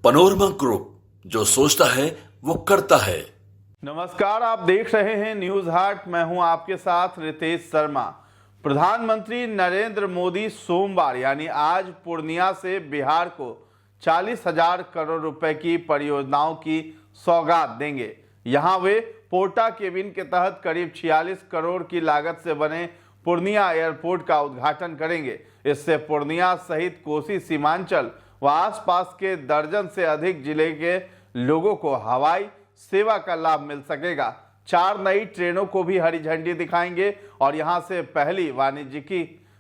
Panorama group, जो सोचता है वो करता है। नमस्कार, आप देख रहे हैं न्यूज हाट। मैं हूं आपके साथ रितेश शर्मा। प्रधानमंत्री नरेंद्र मोदी सोमवार यानी आज पूर्णिया से बिहार को 40,000 करोड़ रुपए की परियोजनाओं की सौगात देंगे। यहां वे पोर्टा केबिन के तहत करीब 46 करोड़ की लागत से बने पूर्णिया एयरपोर्ट का उद्घाटन करेंगे। इससे पूर्णिया सहित कोसी सीमांचल व आसपास के दर्जन से अधिक जिले के लोगों को हवाई सेवा का लाभ मिल सकेगा। 4 नई ट्रेनों को भी हरी झंडी दिखाएंगे और यहां से पहली वाणिज्यिक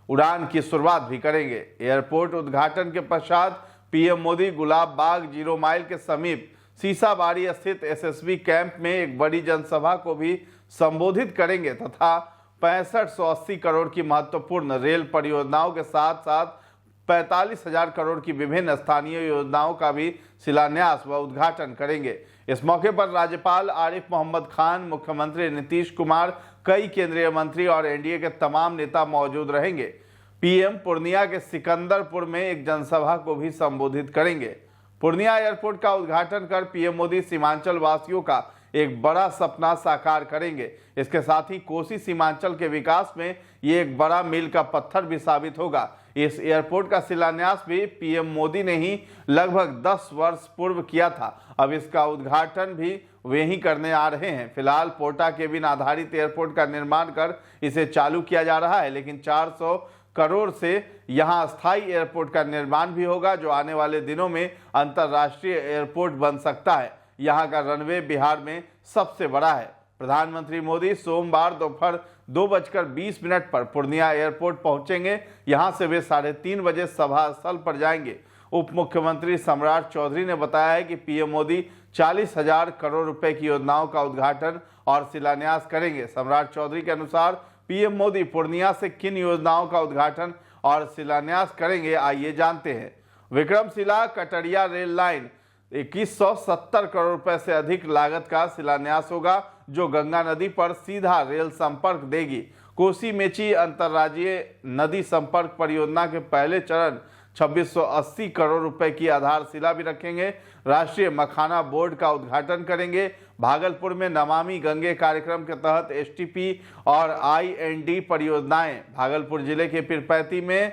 उड़ान की शुरुआत भी करेंगे। एयरपोर्ट उद्घाटन के पश्चात पीएम मोदी गुलाब बाग 0 माइल के समीप सीसाबाड़ी स्थित एसएसबी कैंप में एक बड़ी जनसभा को भी संबोधित करेंगे तथा 6580 करोड़ की महत्वपूर्ण रेल परियोजनाओं के साथ साथ 45,000 करोड़ की विभिन्न स्थानीय योजनाओं का भी शिलान्यास व उद्घाटन करेंगे। इस मौके पर राज्यपाल आरिफ मोहम्मद खान, मुख्यमंत्री नीतीश कुमार, कई केंद्रीय मंत्री और एनडीए के तमाम नेता मौजूद रहेंगे। पीएम पूर्णिया के सिकंदरपुर में एक जनसभा को भी संबोधित करेंगे। पूर्णिया एयरपोर्ट का उद्घाटन कर पीएम मोदी सीमांचल वासियों का एक बड़ा सपना साकार करेंगे। इसके साथ ही कोसी सीमांचल के विकास में ये एक बड़ा मील का पत्थर भी साबित होगा। इस एयरपोर्ट का शिलान्यास भी पीएम मोदी ने ही लगभग 10 वर्ष पूर्व किया था। अब इसका उद्घाटन भी वे ही करने आ रहे हैं। फिलहाल पोर्टा केबिन आधारित एयरपोर्ट का निर्माण कर इसे चालू किया जा रहा है, लेकिन 400 करोड़ से यहां अस्थायी एयरपोर्ट का निर्माण भी होगा, जो आने वाले दिनों में अंतरराष्ट्रीय एयरपोर्ट बन सकता है। यहां का रनवे बिहार में सबसे बड़ा है। प्रधानमंत्री मोदी सोमवार दोपहर 2:20 पर पूर्णिया एयरपोर्ट पहुंचेंगे। यहां से वे 3:30 बजे सभा स्थल पर जाएंगे। उप मुख्यमंत्री सम्राट चौधरी ने बताया है कि पीएम मोदी 40,000 करोड़ रुपए की योजनाओं का उद्घाटन और शिलान्यास करेंगे। सम्राट चौधरी के अनुसार पीएम मोदी पूर्णिया से किन योजनाओं का उद्घाटन और शिलान्यास करेंगे, आइए जानते हैं। विक्रमशिला कटरिया रेल लाइन 2170 करोड़ रुपए से अधिक लागत का शिलान्यास होगा, जो गंगा नदी पर सीधा रेल संपर्क देगी। कोसी मेची अंतर्राज्यीय नदी संपर्क परियोजना के पहले चरण 2680 करोड़ रुपए की आधारशिला भी रखेंगे। राष्ट्रीय मखाना बोर्ड का उद्घाटन करेंगे। भागलपुर में नमामि गंगे कार्यक्रम के तहत एसटीपी और आईएनडी परियोजनाएं। भागलपुर जिले के पीरपैंती में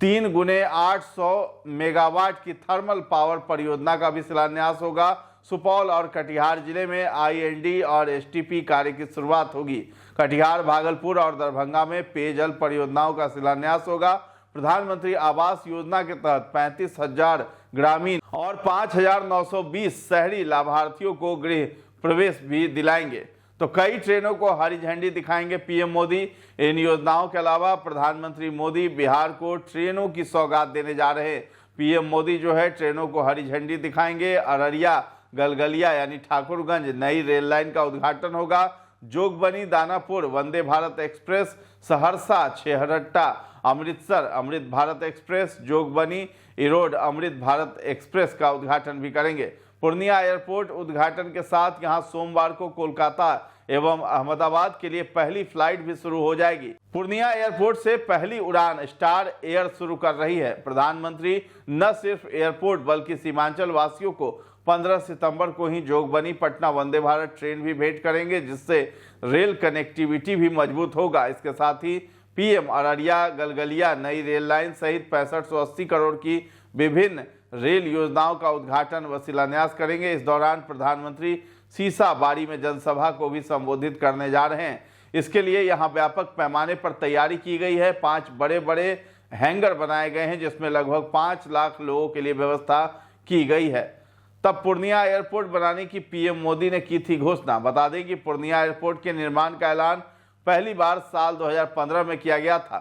3 गुने 800 मेगावाट की थर्मल पावर परियोजना का भी शिलान्यास होगा। सुपौल और कटिहार जिले में आईएनडी और एसटीपी कार्य की शुरुआत होगी। कटिहार, भागलपुर और दरभंगा में पेयजल परियोजनाओं का शिलान्यास होगा। प्रधानमंत्री आवास योजना के तहत 35,000 ग्रामीण और 5,920 शहरी लाभार्थियों को गृह प्रवेश भी दिलाएंगे। तो कई ट्रेनों को हरी झंडी दिखाएंगे पीएम मोदी। इन योजनाओं के अलावा प्रधानमंत्री मोदी बिहार को ट्रेनों की सौगात देने जा रहे हैं। पीएम मोदी जो है ट्रेनों को हरी झंडी दिखाएंगे। अररिया गलगलिया यानी ठाकुरगंज नई रेल लाइन का उद्घाटन होगा। Jogbani Danapur Vande Bharat express, Saharsa छेहरट्टा Amritsar Amrit Bharat express, Jogbani Erode Amrit Bharat express का उद्घाटन भी करेंगे। पूर्णिया एयरपोर्ट उद्घाटन के साथ यहां सोमवार को कोलकाता एवं अहमदाबाद के लिए पहली फ्लाइट भी शुरू हो जाएगी। पूर्णिया एयरपोर्ट से पहली उड़ान स्टार एयर शुरू कर रही है। प्रधानमंत्री न सिर्फ एयरपोर्ट बल्कि सीमांचल वासियों को 15 सितंबर को ही जोगबनी पटना वंदे भारत ट्रेन भी भेंट करेंगे, जिससे रेल कनेक्टिविटी भी मजबूत होगा। इसके साथ ही पीएम अररिया गलगलिया नई रेल लाइन सहित 6580 करोड़ की विभिन्न रेल योजनाओं का उद्घाटन व शिलान्यास करेंगे। इस दौरान प्रधानमंत्री सीसाबाड़ी में जनसभा को भी संबोधित करने जा रहे हैं। इसके लिए यहां व्यापक पैमाने पर तैयारी की गई है। 5 बड़े बड़े हैंगर बनाए गए हैं, जिसमें लगभग 5 लाख लोगों के लिए व्यवस्था की गई है। तब पूर्णिया एयरपोर्ट बनाने की पीएम मोदी ने की थी घोषणा। बता दें कि पूर्णिया एयरपोर्ट के निर्माण का ऐलान पहली बार साल 2015 में किया गया था।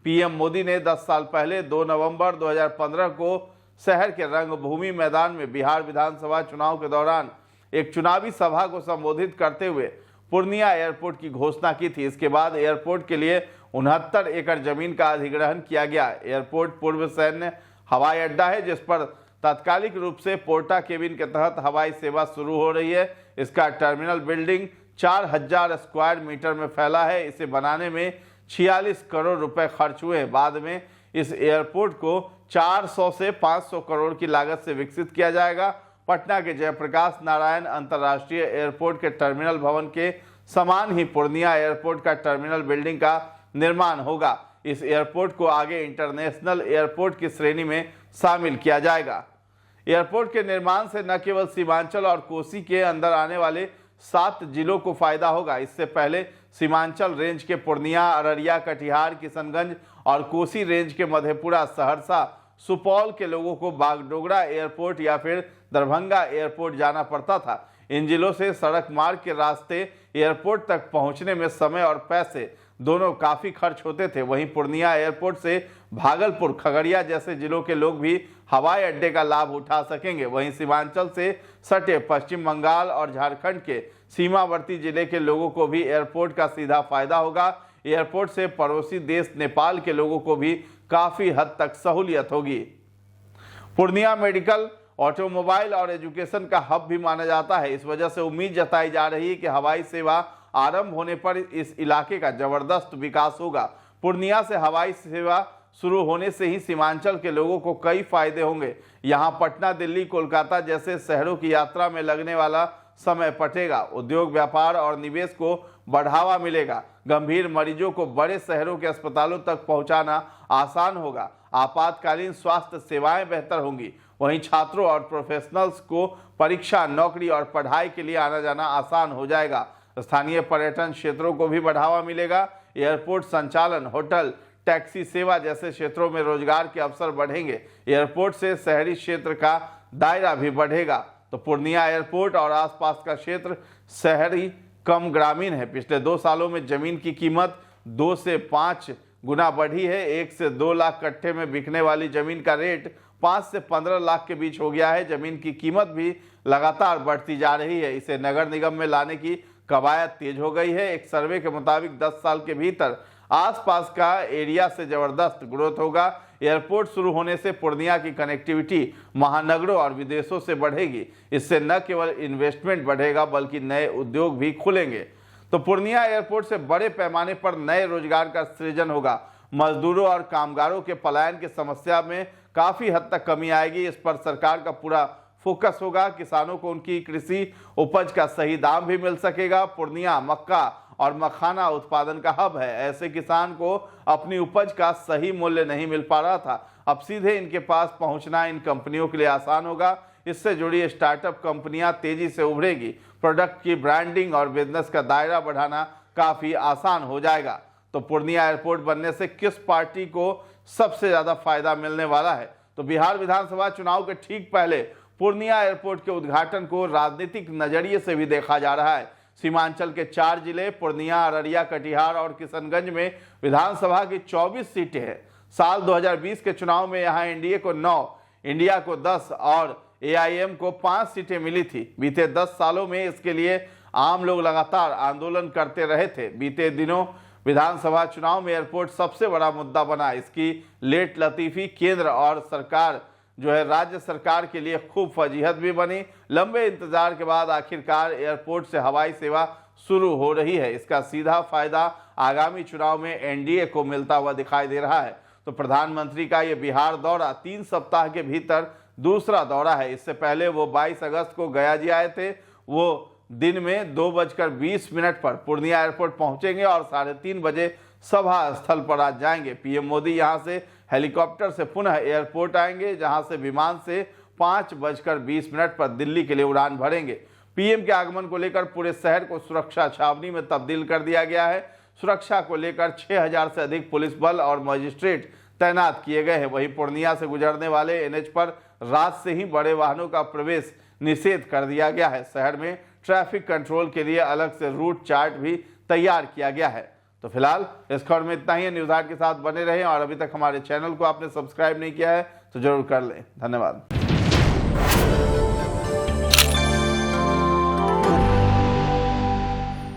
पीएम मोदी ने 10 साल पहले 2 नवंबर 2015 को शहर के रंगभूमि मैदान में बिहार विधानसभा चुनाव के दौरान एक चुनावी सभा को संबोधित करते हुए पूर्णिया एयरपोर्ट की घोषणा की थी। इसके बाद एयरपोर्ट के लिए 69 एकड़ जमीन का अधिग्रहण किया गया। एयरपोर्ट पूर्व सैन्य हवाई अड्डा है, जिस पर तात्कालिक रूप से पोर्टा केबिन के तहत हवाई सेवा शुरू हो रही है। इसका टर्मिनल बिल्डिंग 4000 स्क्वायर मीटर में फैला है। इसे बनाने में 46 करोड़ रुपए खर्च हुए। बाद में इस एयरपोर्ट को 400 से 500 करोड़ की लागत से विकसित किया जाएगा। पटना के जयप्रकाश नारायण अंतर्राष्ट्रीय एयरपोर्ट के टर्मिनल भवन के समान ही पूर्णिया एयरपोर्ट का टर्मिनल बिल्डिंग का निर्माण होगा। इस एयरपोर्ट को आगे इंटरनेशनल एयरपोर्ट की श्रेणी में शामिल किया जाएगा। एयरपोर्ट के निर्माण से न केवल सीमांचल और कोसी के अंदर आने वाले 7 जिलों को फायदा होगा। इससे पहले सीमांचल रेंज के पूर्णिया, अररिया, कटिहार, किशनगंज और कोसी रेंज के मधेपुरा, सहरसा, सुपौल के लोगों को बागडोगरा एयरपोर्ट या फिर दरभंगा एयरपोर्ट जाना पड़ता था। इन जिलों से सड़क मार्ग के रास्ते एयरपोर्ट तक पहुंचने में समय और पैसे दोनों काफी खर्च होते थे। वहीं पूर्णिया एयरपोर्ट से भागलपुर, खगड़िया जैसे जिलों के लोग भी हवाई अड्डे का लाभ उठा सकेंगे। वहीं सीमांचल से सटे पश्चिम बंगाल और झारखंड के सीमावर्ती जिले के लोगों को भी एयरपोर्ट का सीधा फायदा होगा। एयरपोर्ट से पड़ोसी देश नेपाल के लोगों को भी काफी हद तक सहूलियत होगी। पूर्णिया मेडिकल, ऑटोमोबाइल और एजुकेशन का हब भी माना जाता है। इस वजह से उम्मीद जताई जा रही है कि हवाई सेवा आरंभ होने पर इस इलाके का जबरदस्त विकास होगा। पूर्णिया से हवाई सेवा शुरू होने से ही सीमांचल के लोगों को कई फायदे होंगे। यहां पटना, दिल्ली, कोलकाता जैसे शहरों की यात्रा में लगने वाला समय पटेगा। उद्योग, व्यापार और निवेश को बढ़ावा मिलेगा। गंभीर मरीजों को बड़े शहरों के अस्पतालों तक पहुंचाना आसान होगा। आपातकालीन स्वास्थ्य सेवाएं बेहतर होंगी। वहीं छात्रों और प्रोफेशनल्स को परीक्षा, नौकरी और पढ़ाई के लिए आना जाना आसान हो जाएगा। स्थानीय पर्यटन क्षेत्रों को भी बढ़ावा मिलेगा। एयरपोर्ट संचालन, होटल, टैक्सी सेवा जैसे क्षेत्रों में रोजगार के अवसर बढ़ेंगे। एयरपोर्ट से शहरी क्षेत्र का दायरा भी बढ़ेगा। तो पूर्णिया एयरपोर्ट और आसपास का क्षेत्र शहरी कम ग्रामीण है। पिछले 2 सालों में जमीन की कीमत 2 से 5 गुना बढ़ी है। 1 से 2 लाख कट्ठे में बिकने वाली जमीन का रेट 5 से 15 लाख के बीच हो गया है। जमीन की कीमत भी लगातार बढ़ती जा रही है। इसे नगर निगम में लाने की कवायद तेज हो गई है। एक सर्वे के मुताबिक 10 साल के भीतर आसपास का एरिया से जबरदस्त ग्रोथ होगा। एयरपोर्ट शुरू होने से पूर्णिया की कनेक्टिविटी महानगरों और विदेशों से बढ़ेगी। इससे न केवल इन्वेस्टमेंट बढ़ेगा बल्कि नए उद्योग भी खुलेंगे। तो पूर्णिया एयरपोर्ट से बड़े पैमाने पर नए रोजगार का सृजन होगा। मजदूरों और कामगारों के पलायन की समस्या में काफी हद तक कमी आएगी। इस पर सरकार का पूरा फोकस होगा। किसानों को उनकी कृषि उपज का सही दाम भी मिल सकेगा। पूर्णिया मक्का और मखाना उत्पादन का हब है। ऐसे किसान को अपनी उपज का सही मूल्य नहीं मिल पा रहा था। अब सीधे इनके पास पहुंचना इन कंपनियों के लिए आसान होगा। इससे जुड़ी स्टार्टअप कंपनियां तेजी से उभरेगी। प्रोडक्ट की ब्रांडिंग और बिजनेस का दायरा बढ़ाना काफी आसान हो जाएगा। तो पूर्णिया एयरपोर्ट बनने से किस पार्टी को सबसे ज्यादा फायदा मिलने वाला है? तो बिहार विधानसभा चुनाव के ठीक पहले पूर्णिया एयरपोर्ट के उद्घाटन को राजनीतिक नजरिए से भी देखा जा रहा है। सीमांचल के 4 जिले पूर्णिया, अररिया, कटिहार और किशनगंज में विधानसभा की 24 सीटें हैं। साल 2020 के चुनाव में यहां एनडीए को 9, इंडिया को 10 और एआईएम को 5 सीटें मिली थी। बीते 10 सालों में इसके लिए आम लोग लगातार आंदोलन करते रहे थे। बीते दिनों विधानसभा चुनाव में एयरपोर्ट सबसे बड़ा मुद्दा बना। इसकी लेट लतीफी केंद्र और सरकार राज्य सरकार के लिए खूब फजीहत भी बनी। लंबे इंतजार के बाद आखिरकार एयरपोर्ट से हवाई सेवा शुरू हो रही है। इसका सीधा फायदा आगामी चुनाव में एनडीए को मिलता हुआ दिखाई दे रहा है। तो प्रधानमंत्री का ये बिहार दौरा 3 सप्ताह के भीतर दूसरा दौरा है। इससे पहले वो 22 अगस्त को गया जी आए थे। वो दिन में 2:20 पर पूर्णिया एयरपोर्ट पहुंचेंगे और 3:30 बजे सभा स्थल पर आज जाएंगे। पीएम मोदी यहां से हेलीकॉप्टर से पुनः एयरपोर्ट आएंगे, जहां से विमान से 5:20 पर दिल्ली के लिए उड़ान भरेंगे। पीएम के आगमन को लेकर पूरे शहर को सुरक्षा छावनी में तब्दील कर दिया गया है। सुरक्षा को लेकर 6000 से अधिक पुलिस बल और मजिस्ट्रेट तैनात किए गए हैं। वहीं पूर्णिया से गुजरने वाले एनएच पर रात से ही बड़े वाहनों का प्रवेश निषेध कर दिया गया है। शहर में ट्रैफिक कंट्रोल के लिए अलग से रूट चार्ट भी तैयार किया गया है। तो फिलहाल इस खबर में इतना ही। न्यूज़ हाट के साथ बने रहें और अभी तक हमारे चैनल को आपने सब्सक्राइब नहीं किया है तो जरूर कर लें। धन्यवाद।